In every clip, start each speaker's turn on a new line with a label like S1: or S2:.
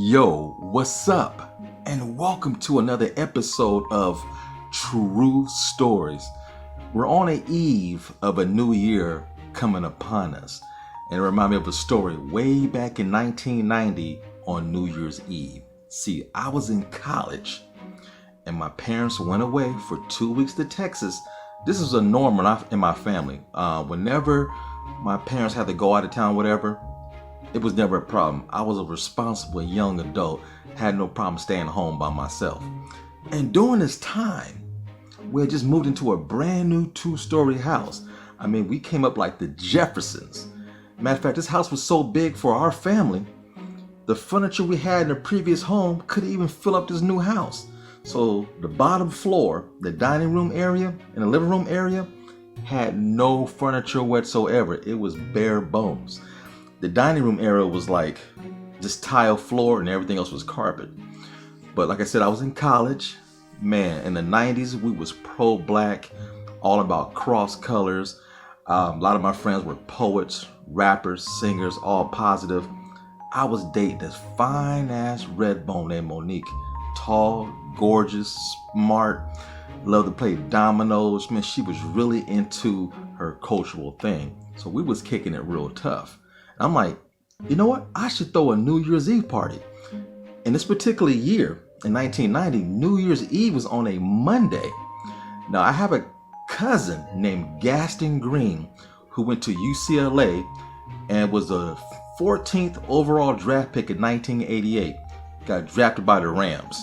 S1: Yo, what's up? And welcome to another episode of True Stories. We're on the eve of a new year coming upon us. And it reminds me of a story way back in 1990 on New Year's Eve. See, I was in college and my parents went away for 2 weeks to Texas. This is a norm in my family. Whenever my parents had to go out of town, whatever, it was never a problem. I was a responsible young adult, had no problem staying home by myself. And during this time, we had just moved into a brand new 2-story house. I mean, we came up like the Jeffersons. Matter of fact, this house was so big for our family, the furniture we had in the previous home couldn't even fill up this new house. So the bottom floor, the dining room area and the living room area had no furniture whatsoever. It was bare bones. The dining room area was like just tile floor and everything else was carpet. But like I said, I was in college. Man, in the 90s, we was pro-black, all about cross colors. A lot of my friends were poets, rappers, singers, all positive. I was dating this fine-ass red bone named Monique. Tall, gorgeous, smart, loved to play dominoes. Man, she was really into her cultural thing. So we was kicking it real tough. I'm like, you know what? I should throw a New Year's Eve party. In this particular year, in 1990, New Year's Eve was on a Monday. Now, I have a cousin named Gaston Green who went to UCLA and was the 14th overall draft pick in 1988. Got drafted by the Rams.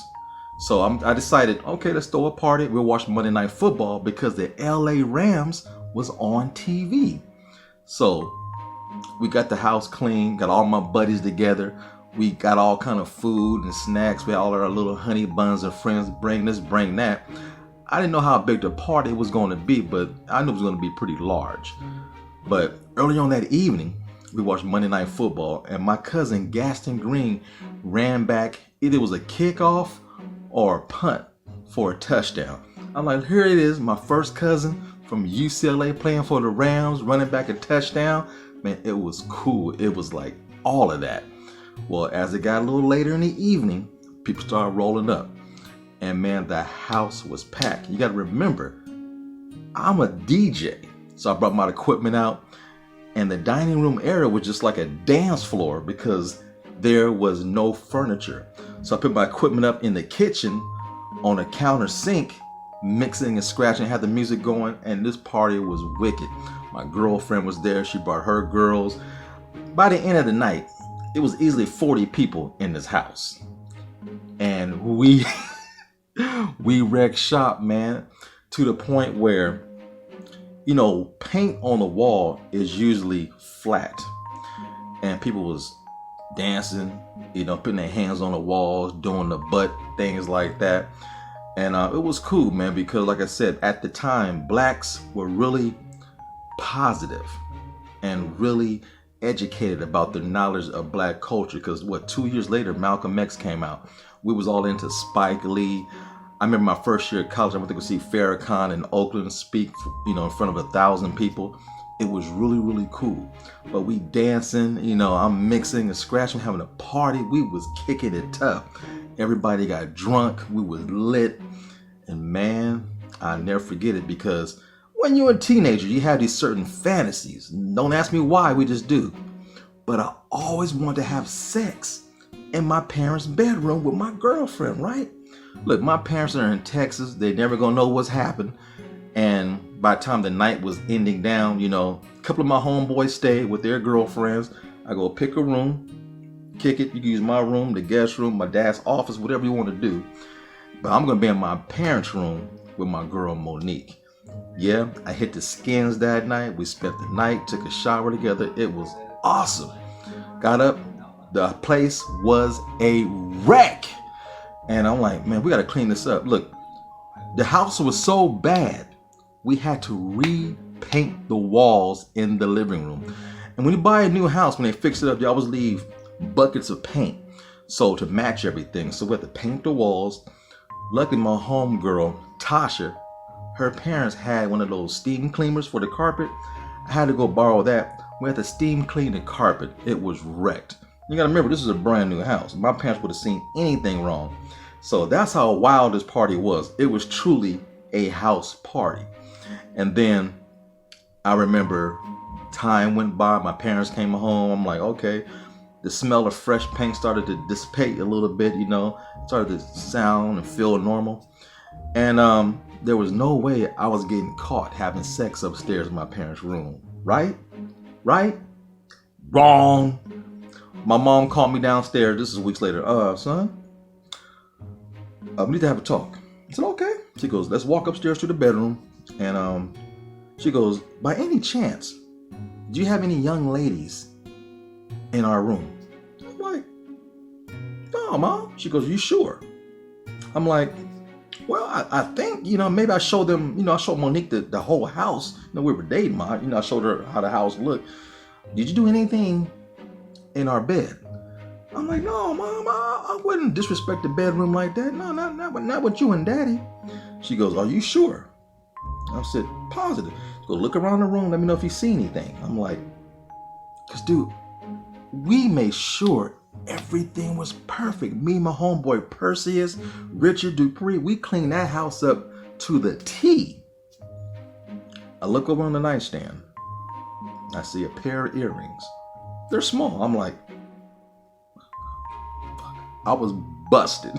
S1: So I decided, okay, let's throw a party. We'll watch Monday Night Football because the LA Rams was on TV. So we got the house clean, got all my buddies together. We got all kind of food and snacks. We had all our little honey buns and friends, bring this, bring that. I didn't know how big the party was going to be, but I knew it was going to be pretty large. But early on that evening, we watched Monday Night Football, and my cousin Gaston Green ran back. Either it was a kickoff or a punt for a touchdown. I'm like, here it is, my first cousin from UCLA playing for the Rams, running back a touchdown. Man, it was cool. It was like all of that. Well, as it got a little later in the evening, people started rolling up. And man, the house was packed. You got to remember, I'm a DJ. So I brought my equipment out. And the dining room area was just like a dance floor because there was no furniture. So I put my equipment up in the kitchen on a counter sink, mixing and scratching, had the music going, and this party was wicked. My girlfriend was there. She brought her girls. By the end of the night, it was easily 40 people in this house. And we wrecked shop, man, to the point where, you know, paint on the wall is usually flat. And people was dancing, you know, putting their hands on the walls, doing the butt, things like that. And it was cool, man, because like I said, at the time, blacks were really positive and really educated about the knowledge of black culture. Because 2 years later, Malcolm X came out. We was all into Spike Lee. I remember my first year of college, I went to go see Farrakhan in Oakland speak, you know, in front of 1,000 people. It was really, really cool. But we dancing, you know, I'm mixing and scratching, having a party. We was kicking it tough. Everybody got drunk. We was lit. And man, I'll never forget it because when you're a teenager, you have these certain fantasies. Don't ask me why, we just do. But I always wanted to have sex in my parents' bedroom with my girlfriend, right? Look, my parents are in Texas. They never gonna know what's happened. And by the time the night was ending down, you know, a couple of my homeboys stayed with their girlfriends. I go pick a room, kick it. You can use my room, the guest room, my dad's office, whatever you want to do. But I'm gonna be in my parents' room with my girl Monique. Yeah, I hit the skins that night. We spent the night, took a shower together. It was awesome. Got up, the place was a wreck. And I'm like, man, we got to clean this up. Look, the house was so bad, we had to repaint the walls in the living room. And when you buy a new house, when they fix it up, they always leave buckets of paint. So to match everything. So we had to paint the walls. Luckily, my homegirl, Tasha, her parents had one of those steam cleaners for the carpet. I had to go borrow that. We had to steam clean the carpet. It was wrecked. You gotta remember, this is a brand new house. My parents would have seen anything wrong. So that's how wild this party was. It was truly a house party. And then I remember time went by. My parents came home. I'm like, okay. The smell of fresh paint started to dissipate a little bit, started to sound and feel normal. And there was no way I was getting caught having sex upstairs in my parents' room. Right? Right? Wrong. My mom called me downstairs. This is weeks later. Son, we need to have a talk. I said, okay. She goes, let's walk upstairs to the bedroom. And she goes, by any chance, do you have any young ladies in our room? I'm like, no, Mom. She goes, you sure? I'm like, well, I think, maybe I showed them, I showed Monique the whole house. We were dating, Mom. I showed her how the house looked. Did you do anything in our bed? I'm like, no, Mom, I wouldn't disrespect the bedroom like that. No, not with you and Daddy. She goes, are you sure? I said, positive. She goes, look around the room. Let me know if you see anything. I'm like, because, dude, we made sure everything was perfect. Me, my homeboy Perseus, Richard Dupree, we cleaned that house up to the T. I look over on the nightstand. I see a pair of earrings. They're small. I'm like, I was busted.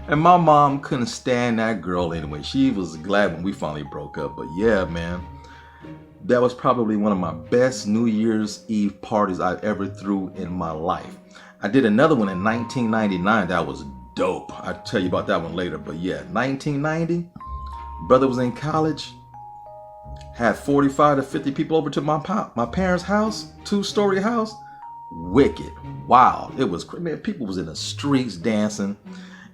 S1: And my mom couldn't stand that girl anyway. She was glad when we finally broke up. But yeah, man, that was probably one of my best New Year's Eve parties I ever threw in my life. I did another one in 1999. That was dope. I'll tell you about that one later. But yeah, 1990, brother was in college, had 45 to 50 people over to my parents' house, 2-story house. Wicked, wild. It was, man, people was in the streets dancing,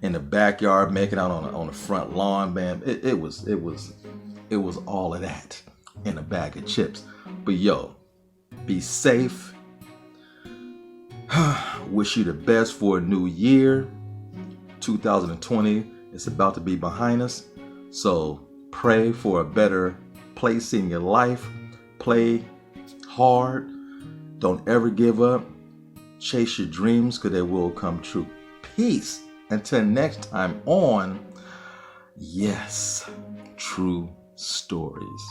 S1: in the backyard, making out on the front lawn, man. It was all of that in a bag of chips. But yo, be safe. Wish you the best for a new year. 2020 is about to be behind us. So pray for a better place in your life. Play hard. Don't ever give up. Chase your dreams because they will come true. Peace. Until next time on Yes, True Stories.